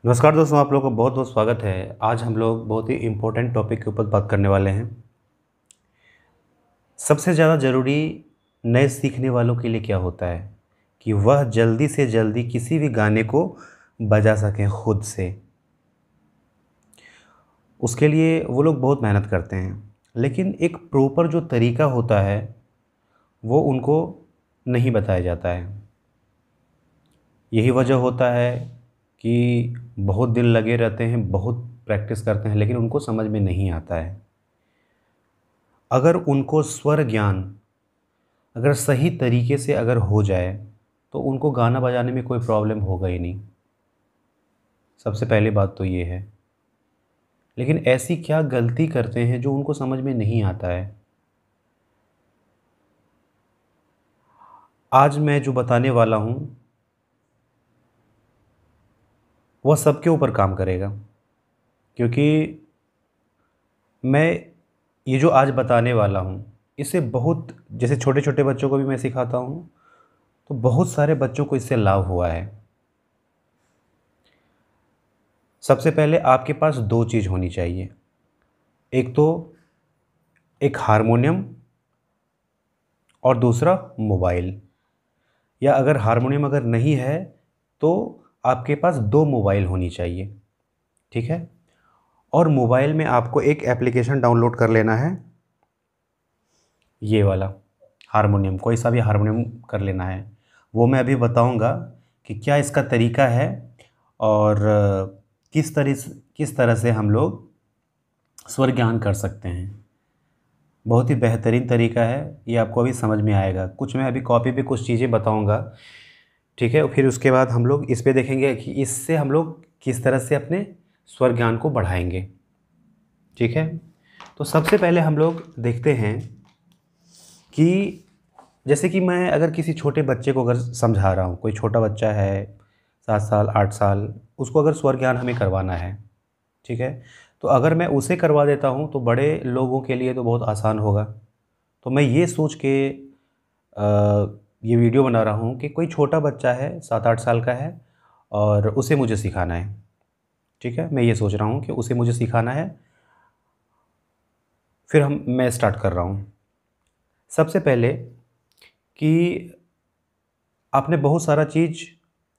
नमस्कार दोस्तों, आप लोगों का बहुत बहुत स्वागत है। आज हम लोग बहुत ही इम्पोर्टेंट टॉपिक के ऊपर बात करने वाले हैं। सबसे ज़्यादा ज़रूरी नए सीखने वालों के लिए क्या होता है कि वह जल्दी से जल्दी किसी भी गाने को बजा सकें खुद से। उसके लिए वो लोग बहुत मेहनत करते हैं, लेकिन एक प्रॉपर जो तरीका होता है वो उनको नहीं बताया जाता है। यही वजह होता है कि बहुत दिन लगे रहते हैं, बहुत प्रैक्टिस करते हैं, लेकिन उनको समझ में नहीं आता है। अगर उनको स्वर ज्ञान अगर सही तरीके से अगर हो जाए तो उनको गाना बजाने में कोई प्रॉब्लम होगा ही नहीं। सबसे पहली बात तो ये है। लेकिन ऐसी क्या गलती करते हैं जो उनको समझ में नहीं आता है। आज मैं जो बताने वाला हूँ वह सबके ऊपर काम करेगा, क्योंकि मैं ये जो आज बताने वाला हूँ इससे बहुत, जैसे छोटे छोटे बच्चों को भी मैं सिखाता हूँ, तो बहुत सारे बच्चों को इससे लाभ हुआ है। सबसे पहले आपके पास दो चीज़ होनी चाहिए। एक तो एक हारमोनियम और दूसरा मोबाइल। या अगर हारमोनियम अगर नहीं है तो आपके पास दो मोबाइल होनी चाहिए। ठीक है। और मोबाइल में आपको एक एप्लीकेशन डाउनलोड कर लेना है, ये वाला हारमोनियम, कोई सा भी हारमोनियम कर लेना है। वो मैं अभी बताऊंगा कि क्या इसका तरीका है और किस तरह से हम लोग स्वर ज्ञान कर सकते हैं। बहुत ही बेहतरीन तरीका है, ये आपको अभी समझ में आएगा। कुछ मैं अभी कॉपी पे कुछ चीज़ें बताऊंगा, ठीक है। फिर उसके बाद हम लोग इस पे देखेंगे कि इससे हम लोग किस तरह से अपने स्वर ज्ञान को बढ़ाएंगे। ठीक है। तो सबसे पहले हम लोग देखते हैं कि जैसे कि मैं अगर किसी छोटे बच्चे को अगर समझा रहा हूँ, कोई छोटा बच्चा है 7 साल 8 साल, उसको अगर स्वर ज्ञान हमें करवाना है, ठीक है, तो अगर मैं उसे करवा देता हूँ तो बड़े लोगों के लिए तो बहुत आसान होगा। तो मैं ये सोच के ये वीडियो बना रहा हूँ कि कोई छोटा बच्चा है 7 8 साल का है और उसे मुझे सिखाना है। ठीक है, मैं ये सोच रहा हूँ कि उसे मुझे सिखाना है। फिर मैं स्टार्ट कर रहा हूँ। सबसे पहले कि आपने बहुत सारा चीज़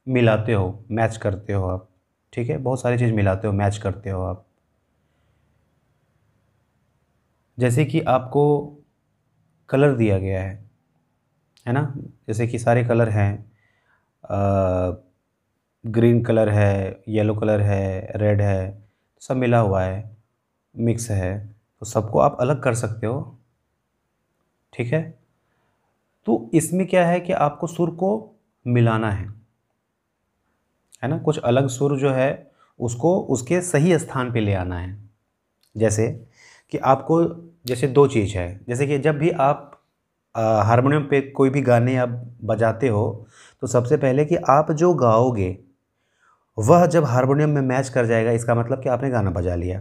मिलाते हो, मैच करते हो आप। ठीक है, बहुत सारी चीज़ मिलाते हो, मैच करते हो आप। जैसे कि आपको कलर दिया गया है ना। जैसे कि सारे कलर हैं, ग्रीन कलर है, येलो कलर है, रेड है, सब मिला हुआ है, मिक्स है। तो सबको आप अलग कर सकते हो। ठीक है। तो इसमें क्या है कि आपको सुर को मिलाना है ना। कुछ अलग सुर जो है उसको उसके सही स्थान पे ले आना है। जैसे कि आपको, जैसे दो चीज़ है, जैसे कि जब भी आप हारमोनियम पे कोई भी गाने आप बजाते हो तो सबसे पहले कि आप जो गाओगे वह जब हारमोनियम में मैच कर जाएगा, इसका मतलब कि आपने गाना बजा लिया।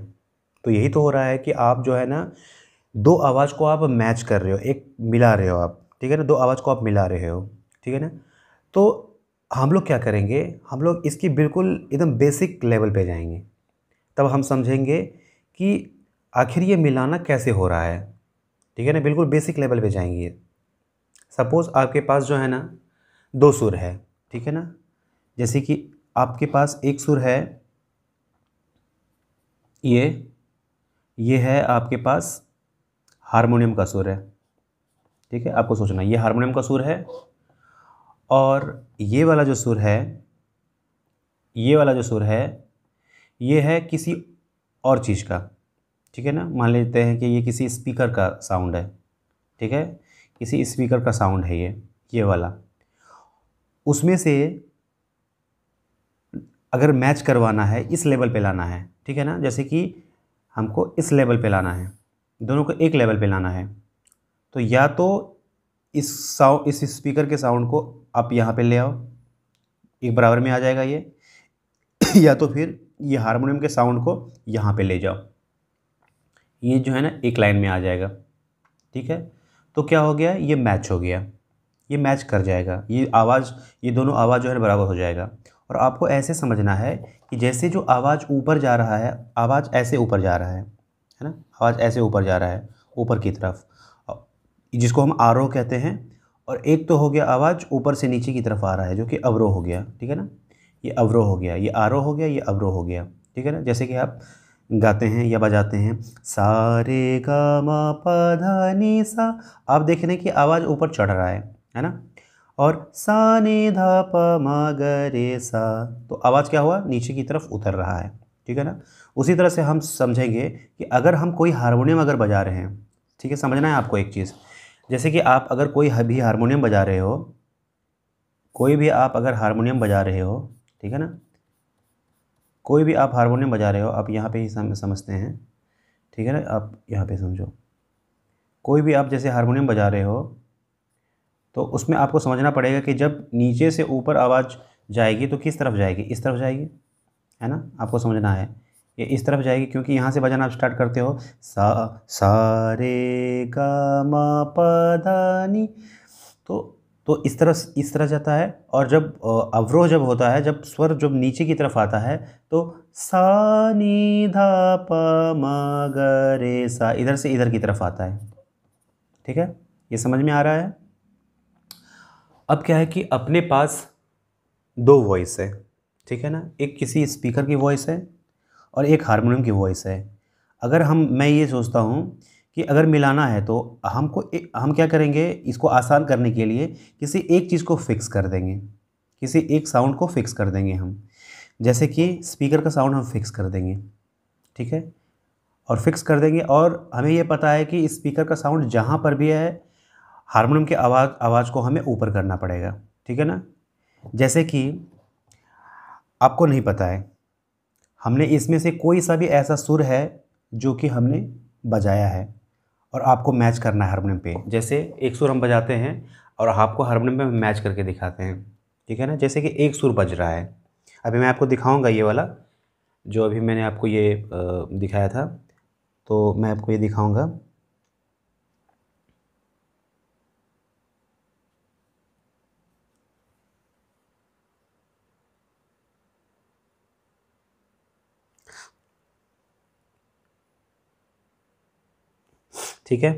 तो यही तो हो रहा है कि आप जो है ना, दो आवाज़ को आप मैच कर रहे हो, एक मिला रहे हो आप। ठीक है ना, दो आवाज़ को आप मिला रहे हो। ठीक है ना। तो हम लोग क्या करेंगे, हम लोग इसकी बिल्कुल एकदम बेसिक लेवल पे जाएंगे। तब हम समझेंगे कि आखिर ये मिलाना कैसे हो रहा है। ठीक है ना, बिल्कुल बेसिक लेवल पे जाएंगे। सपोज़ आपके पास जो है ना दो सुर है, ठीक है ना। जैसे कि आपके पास एक सुर है, ये ये है आपके पास हारमोनियम का सुर है। ठीक है, आपको सोचना ये हारमोनियम का सुर है और ये वाला जो सुर है, ये वाला जो सुर है ये है किसी और चीज़ का। ठीक है ना, मान लेते हैं कि ये किसी स्पीकर का साउंड है। ठीक है, किसी स्पीकर का साउंड है ये वाला। उसमें से अगर मैच करवाना है, इस लेवल पे लाना है, ठीक है ना, जैसे कि हमको इस लेवल पे लाना है, दोनों को एक लेवल पे लाना है, तो या तो इस स्पीकर के साउंड को आप यहाँ पे ले आओ, एक बराबर में आ जाएगा ये या तो फिर ये हारमोनियम के साउंड को यहाँ पे ले जाओ, ये जो है ना एक लाइन में आ जाएगा। ठीक है, तो क्या हो गया, ये मैच हो गया, ये मैच कर जाएगा, ये दोनों आवाज़ जो है बराबर हो जाएगा। और आपको ऐसे समझना है कि जैसे जो आवाज़ ऊपर जा रहा है, आवाज़ ऐसे ऊपर जा रहा है ना, आवाज़ ऐसे ऊपर जा रहा है ऊपर की तरफ, जिसको हम आरोह कहते हैं। और एक तो हो गया आवाज़ ऊपर से नीचे की तरफ आ रहा है, जो कि अवरोह हो गया, ठीक है ना। ये अवरोह हो गया, ये आरोह हो गया, ये अवरोह हो गया, ठीक है ना। जैसे कि आप गाते हैं या बजाते हैं सा रे गा मा पा धा नी सा, आप देख रहे हैं कि आवाज़ ऊपर चढ़ रहा है ना। और सा नी धा प मा ग रे सा, तो आवाज़ क्या हुआ, नीचे की तरफ उतर रहा है, ठीक है ना। उसी तरह से हम समझेंगे कि अगर हम कोई हारमोनियम अगर बजा रहे हैं, ठीक है, समझना है आपको एक चीज़। जैसे कि आप अगर कोई भी हारमोनियम बजा रहे हो, कोई भी आप अगर हारमोनियम बजा रहे हो, ठीक है ना, कोई भी आप हारमोनियम बजा रहे हो, आप यहाँ पे ही समझते हैं, ठीक है ना, आप यहाँ पे समझो। कोई भी आप जैसे हारमोनियम बजा रहे हो, तो उसमें आपको समझना पड़ेगा कि जब नीचे से ऊपर आवाज़ जाएगी तो किस तरफ जाएगी, इस तरफ जाएगी, है ना। आपको समझना है ये इस तरफ जाएगी, क्योंकि यहाँ से बजाना आप स्टार्ट करते हो सा रे गा मा पा धा नी, तो इस तरह जाता है। और जब अवरोह जब होता है, जब स्वर जब नीचे की तरफ आता है, तो सा नी धा प म ग रे सा, इधर से इधर की तरफ आता है, ठीक है। ये समझ में आ रहा है। अब क्या है कि अपने पास दो वॉइस है, ठीक है ना, एक किसी स्पीकर की वॉइस है और एक हारमोनियम की वॉइस है। अगर मैं ये सोचता हूँ कि अगर मिलाना है तो हम क्या करेंगे, इसको आसान करने के लिए किसी एक चीज़ को फिक्स कर देंगे, किसी एक साउंड को फिक्स कर देंगे हम। जैसे कि स्पीकर का साउंड हम फिक्स कर देंगे, ठीक है, और फिक्स कर देंगे, और हमें ये पता है कि स्पीकर का साउंड जहाँ पर भी है, हारमोनियम की आवाज़ को हमें ऊपर करना पड़ेगा, ठीक है ना। जैसे कि आपको नहीं पता है, हमने इसमें से कोई सा भी ऐसा सुर है जो कि हमने बजाया है और आपको मैच करना है हारमोनियम पे। जैसे एक सुर हम बजाते हैं और आपको हारमोनियम पे मैच करके दिखाते हैं, ठीक है ना। जैसे कि एक सुर बज रहा है, अभी मैं आपको दिखाऊंगा ये वाला, जो अभी मैंने आपको ये दिखाया था, तो मैं आपको ये दिखाऊंगा। ठीक है,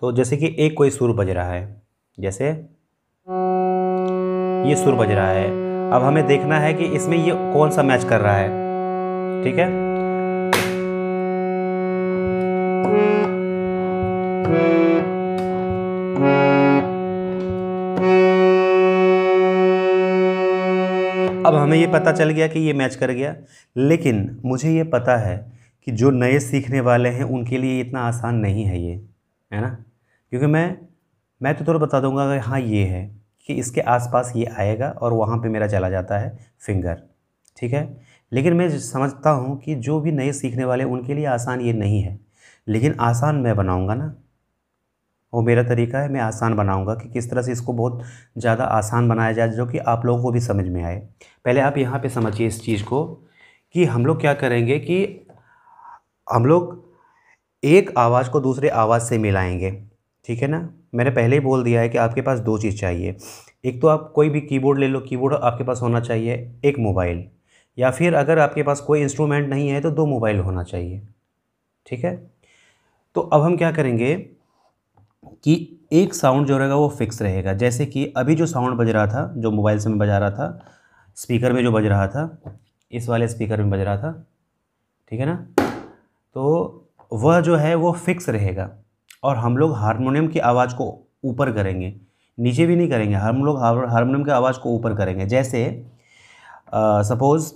तो जैसे कि एक कोई सुर बज रहा है, जैसे ये सुर बज रहा है, अब हमें देखना है कि इसमें ये कौन सा मैच कर रहा है, ठीक है। अब हमें ये पता चल गया कि ये मैच कर गया, लेकिन मुझे ये पता है कि जो नए सीखने वाले हैं उनके लिए इतना आसान नहीं है ये, है ना। क्योंकि मैं तो थोड़ा बता दूंगा कि हाँ ये है कि इसके आसपास ये आएगा और वहाँ पे मेरा चला जाता है फिंगर, ठीक है। लेकिन मैं समझता हूँ कि जो भी नए सीखने वाले उनके लिए आसान ये नहीं है, लेकिन आसान मैं बनाऊँगा ना, वो मेरा तरीका है, मैं आसान बनाऊंगा कि किस तरह से इसको बहुत ज़्यादा आसान बनाया जाए, जो कि आप लोगों को भी समझ में आए। पहले आप यहाँ पे समझिए इस चीज़ को कि हम लोग क्या करेंगे कि हम लोग एक आवाज़ को दूसरे आवाज़ से मिलाएंगे, ठीक है ना। मैंने पहले ही बोल दिया है कि आपके पास दो चीज़ चाहिए, एक तो आप कोई भी कीबोर्ड ले लो, कीबोर्ड आपके पास होना चाहिए, एक मोबाइल, या फिर अगर आपके पास कोई इंस्ट्रूमेंट नहीं है तो दो मोबाइल होना चाहिए, ठीक है। तो अब हम क्या करेंगे कि एक साउंड जो रहेगा वो फिक्स रहेगा। जैसे कि अभी जो साउंड बज रहा था, जो मोबाइल से मैं बजा रहा था, स्पीकर में जो बज रहा था, इस वाले स्पीकर में बज रहा था, ठीक है ना, तो वह जो है वो फिक्स रहेगा। और हम लोग हारमोनियम की आवाज़ को ऊपर करेंगे, नीचे भी नहीं करेंगे, हम लोग हारमोनियम की आवाज़ को ऊपर करेंगे। जैसे सपोज़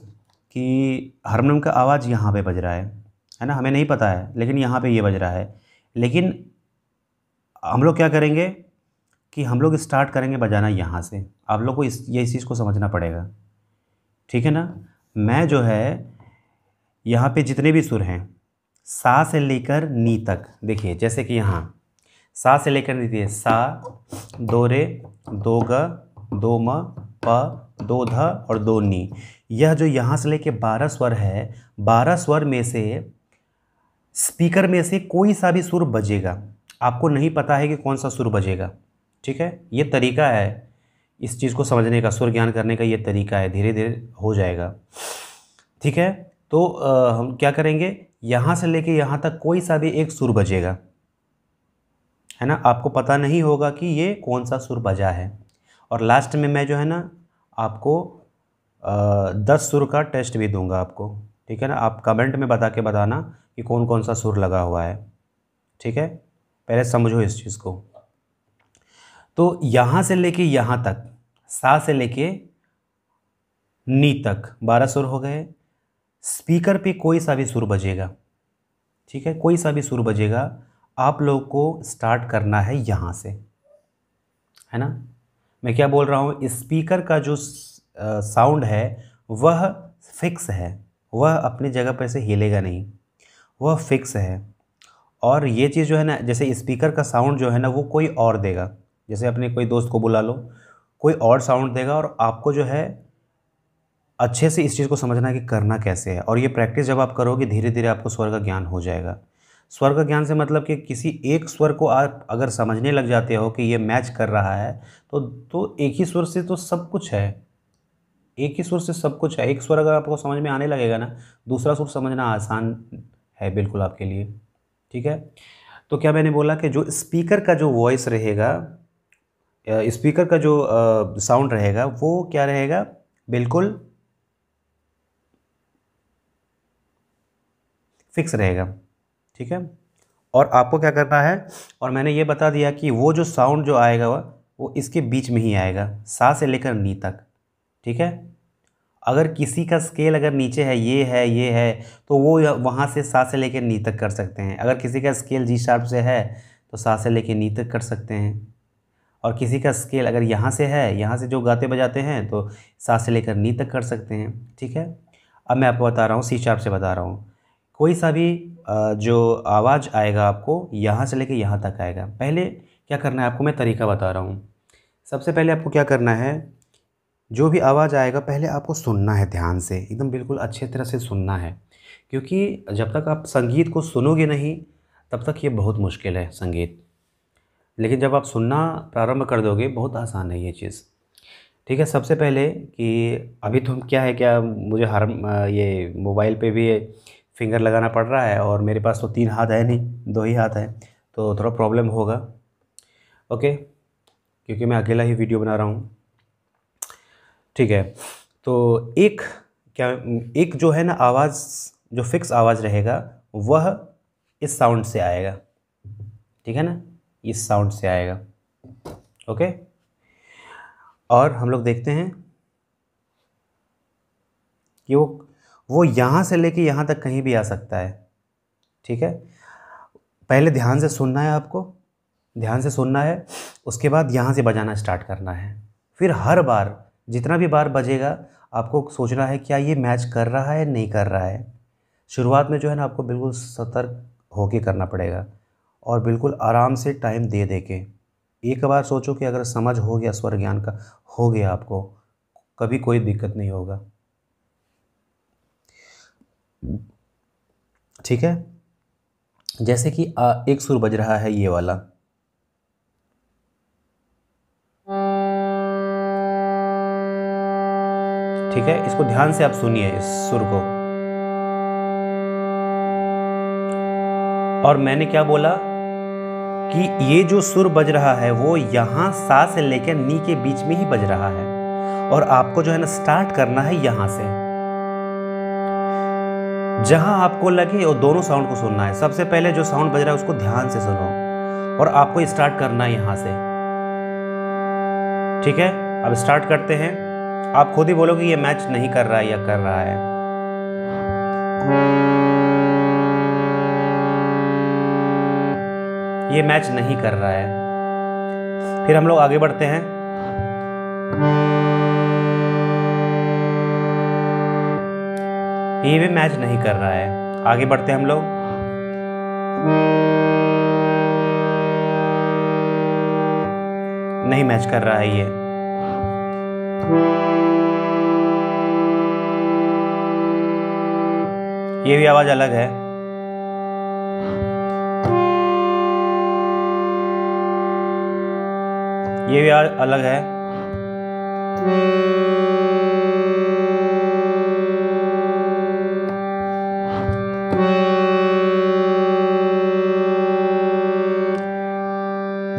कि हारमोनियम का आवाज़ यहाँ पे बज रहा है ना, हमें नहीं पता है, लेकिन यहाँ पे ये बज रहा है। लेकिन हम लोग क्या करेंगे कि हम लोग स्टार्ट करेंगे बजाना यहाँ से। आप लोग को इस चीज़ को समझना पड़ेगा, ठीक है ना। मैं जो है यहाँ पे जितने भी सुर हैं, सा से लेकर नी तक, देखिए जैसे कि यहाँ सा से लेकर नी तक, सा, दो रे, दो ग, दो म, प, दो ध और दो नी। यह जो यहाँ से लेके 12 स्वर है, 12 स्वर में से स्पीकर में से कोई सा भी सुर बजेगा, आपको नहीं पता है कि कौन सा सुर बजेगा, ठीक है। ये तरीका है, इस चीज़ को समझने का, सुर ज्ञान करने का ये तरीका है, धीरे धीरे हो जाएगा। ठीक है, तो हम क्या करेंगे, यहाँ से लेके यहाँ तक कोई सा भी एक सुर बजेगा, है ना, आपको पता नहीं होगा कि ये कौन सा सुर बजा है। और लास्ट में मैं जो है ना आपको 10 सुर का टेस्ट भी दूंगा आपको। ठीक है ना, आप कमेंट में बता के बताना कि कौन कौन सा सुर लगा हुआ है। ठीक है, पहले समझो इस चीज़ को। तो यहाँ से लेके यहाँ तक, सा से लेके नी तक 12 सुर हो गए। स्पीकर पे कोई सा भी सुर बजेगा, ठीक है, कोई सा भी सुर बजेगा, आप लोग को स्टार्ट करना है यहाँ से, है ना। मैं क्या बोल रहा हूँ, स्पीकर का जो साउंड है वह फिक्स है, वह अपनी जगह पर से हिलेगा नहीं, वह फिक्स है। और ये चीज़ जो है ना, जैसे स्पीकर का साउंड जो है ना वो कोई और देगा, जैसे अपने कोई दोस्त को बुला लो, कोई और साउंड देगा, और आपको जो है अच्छे से इस चीज़ को समझना है कि करना कैसे है। और ये प्रैक्टिस जब आप करोगे, धीरे धीरे आपको स्वर का ज्ञान हो जाएगा। स्वर का ज्ञान से मतलब कि किसी एक स्वर को आप अगर समझने लग जाते हो कि ये मैच कर रहा है, तो एक ही स्वर से तो सब कुछ है, एक ही सुर से सब कुछ है। एक स्वर अगर आपको समझ में आने लगेगा ना, दूसरा सुर समझना आसान है बिल्कुल आपके लिए। ठीक है, तो क्या मैंने बोला कि जो स्पीकर का जो वॉइस रहेगा, स्पीकर का जो साउंड रहेगा वो क्या रहेगा, बिल्कुल फिक्स रहेगा। ठीक है, और आपको क्या करना है, और मैंने ये बता दिया कि वो जो साउंड जो आएगा वो इसके बीच में ही आएगा, सा से लेकर नी तक। ठीक है, अगर किसी का स्केल अगर नीचे है, ये है, तो वो वहाँ से सा से लेकर नी तक कर सकते हैं। अगर किसी का स्केल जी शार्प से है तो सा से लेकर नी तक कर सकते हैं। और किसी का स्केल अगर यहाँ से है, यहाँ से जो गाते बजाते हैं, तो सा से लेकर नी तक कर सकते हैं। ठीक है, अब मैं आपको बता रहा हूँ, सी शार्प से बता रहा हूँ। कोई सा भी जो आवाज़ आएगा आपको यहाँ से लेकर यहाँ तक आएगा। पहले क्या करना है आपको, मैं तरीका बता रहा हूँ। सबसे पहले आपको क्या करना है, जो भी आवाज़ आएगा पहले आपको सुनना है, ध्यान से एकदम बिल्कुल अच्छे तरह से सुनना है। क्योंकि जब तक आप संगीत को सुनोगे नहीं तब तक ये बहुत मुश्किल है संगीत, लेकिन जब आप सुनना प्रारंभ कर दोगे बहुत आसान है ये चीज़। ठीक है, सबसे पहले कि अभी तो क्या है, क्या मुझे हर ये मोबाइल पे भी फिंगर लगाना पड़ रहा है, और मेरे पास तो 3 हाथ है नहीं, 2 ही हाथ है, तो थोड़ा प्रॉब्लम होगा। ओके, क्योंकि मैं अकेला ही वीडियो बना रहा हूँ। ठीक है, तो एक जो है ना आवाज़, जो फिक्स आवाज़ रहेगा वह इस साउंड से आएगा। ठीक है ना, इस साउंड से आएगा। ओके, और हम लोग देखते हैं कि वो यहाँ से लेके यहाँ तक कहीं भी आ सकता है। ठीक है, पहले ध्यान से सुनना है आपको, ध्यान से सुनना है, उसके बाद यहाँ से बजाना स्टार्ट करना है। फिर हर बार जितना भी बार बजेगा आपको सोचना है क्या ये मैच कर रहा है नहीं कर रहा है। शुरुआत में जो है ना आपको बिल्कुल सतर्क होके करना पड़ेगा, और बिल्कुल आराम से टाइम दे दे के। एक बार सोचो कि अगर समझ हो गया, स्वर ज्ञान का हो गया, आपको कभी कोई दिक्कत नहीं होगा। ठीक है, जैसे कि एक सुर बज रहा है ये वाला, ठीक है, इसको ध्यान से आप सुनिए इस सुर को। और मैंने क्या बोला कि ये जो सुर बज रहा है वो यहाँ सा से लेकर नी के बीच में ही बज रहा है, और आपको जो है ना स्टार्ट करना है यहाँ से। जहां आपको लगे वो दोनों साउंड को सुनना है। सबसे पहले जो साउंड बज रहा है उसको ध्यान से सुनो, और आपको स्टार्ट करना है यहाँ से। ठीक है, अब स्टार्ट करते हैं। आप खुद ही बोलोगे ये मैच नहीं कर रहा है या कर रहा है। ये मैच नहीं कर रहा है। फिर हम लोग आगे बढ़ते हैं। ये भी मैच नहीं कर रहा है। आगे बढ़ते हैं हम लोग। नहीं मैच कर रहा है ये भी आवाज अलग है। ये भी आवाज अलग है।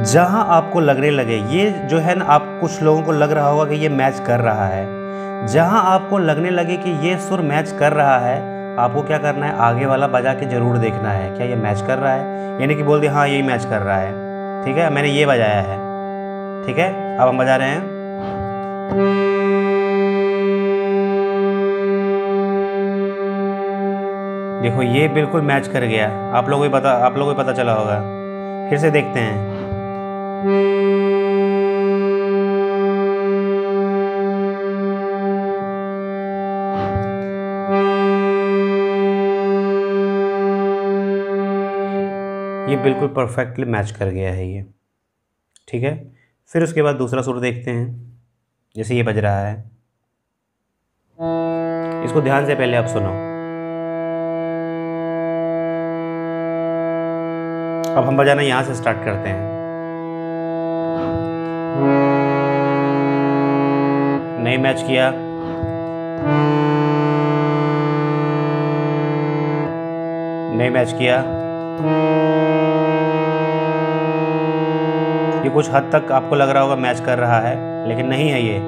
जहाँ आपको लगने लगे, ये जो है ना, आप कुछ लोगों को लग रहा होगा कि ये मैच कर रहा है। जहाँ आपको लगने लगे कि ये सुर मैच कर रहा है, आपको क्या करना है, आगे वाला बजा के ज़रूर देखना है क्या ये मैच कर रहा है, यानी कि बोल दिया हाँ यही मैच कर रहा है। ठीक है, मैंने ये बजाया है। ठीक है, अब हम बजा रहे हैं। देखो ये बिल्कुल मैच कर गया। आप लोगों को पता चला होगा। फिर से देखते हैं। ये बिल्कुल परफेक्टली मैच कर गया है ये। ठीक है, फिर उसके बाद दूसरा सुर देखते हैं। जैसे ये बज रहा है, इसको ध्यान से पहले आप सुनो। अब हम बजाना यहाँ से स्टार्ट करते हैं। नहीं मैच किया, नहीं मैच किया। ये कुछ हद तक आपको लग रहा होगा मैच कर रहा है, लेकिन नहीं है ये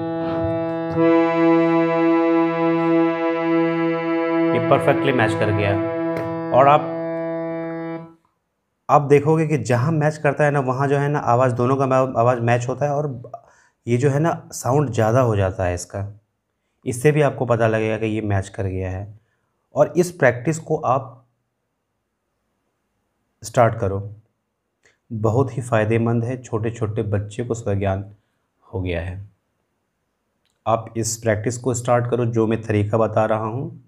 परफेक्टली मैच कर गया। और आप देखोगे कि जहाँ मैच करता है ना, वहाँ जो है ना आवाज़, दोनों का आवाज़ मैच होता है, और ये जो है ना साउंड ज़्यादा हो जाता है इसका। इससे भी आपको पता लगेगा कि ये मैच कर गया है। और इस प्रैक्टिस को आप स्टार्ट करो, बहुत ही फ़ायदेमंद है। छोटे छोटे बच्चे को स्वर ज्ञान हो गया है। आप इस प्रैक्टिस को स्टार्ट करो जो मैं तरीका बता रहा हूँ,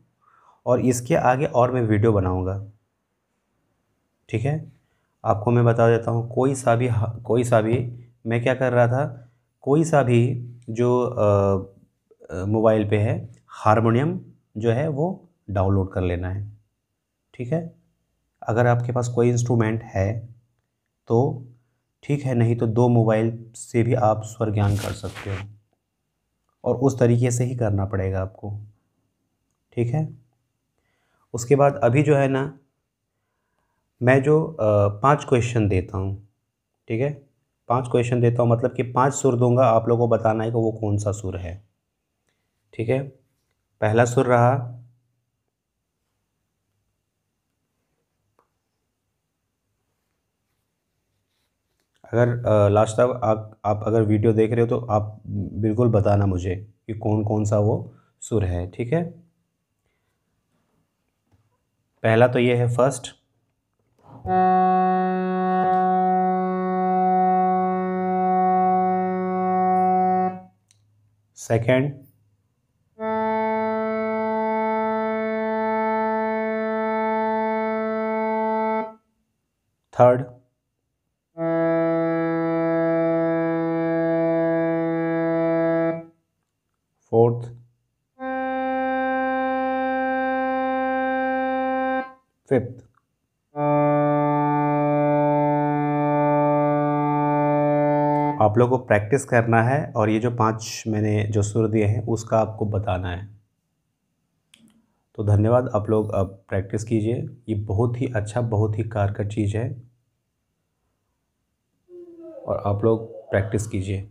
और इसके आगे और मैं वीडियो बनाऊँगा। ठीक है, आपको मैं बता देता हूँ, कोई सा भी मैं क्या कर रहा था, कोई सा भी जो मोबाइल पे है, हारमोनियम जो है वो डाउनलोड कर लेना है। ठीक है, अगर आपके पास कोई इंस्ट्रूमेंट है तो ठीक है, नहीं तो 2 मोबाइल से भी आप स्वर ज्ञान कर सकते हो, और उस तरीके से ही करना पड़ेगा आपको। ठीक है, उसके बाद अभी जो है ना, मैं जो 5 क्वेश्चन देता हूँ। ठीक है, 5 क्वेश्चन देता हूँ, मतलब कि 5 सुर दूंगा, आप लोगों को बताना है कि वो कौन सा सुर है। ठीक है, पहला सुर रहा अगर लास्ट तक आप अगर वीडियो देख रहे हो तो आप बिल्कुल बताना मुझे कि कौन कौन सा वो सुर है। ठीक है, पहला तो ये है first, second, third, fourth, fifth. आप लोगों को प्रैक्टिस करना है, और ये जो 5 मैंने जो सुर दिए हैं उसका आपको बताना है। तो धन्यवाद, आप लोग अब प्रैक्टिस कीजिए। ये बहुत ही अच्छा, बहुत ही कारगर चीज़ है, और आप लोग प्रैक्टिस कीजिए।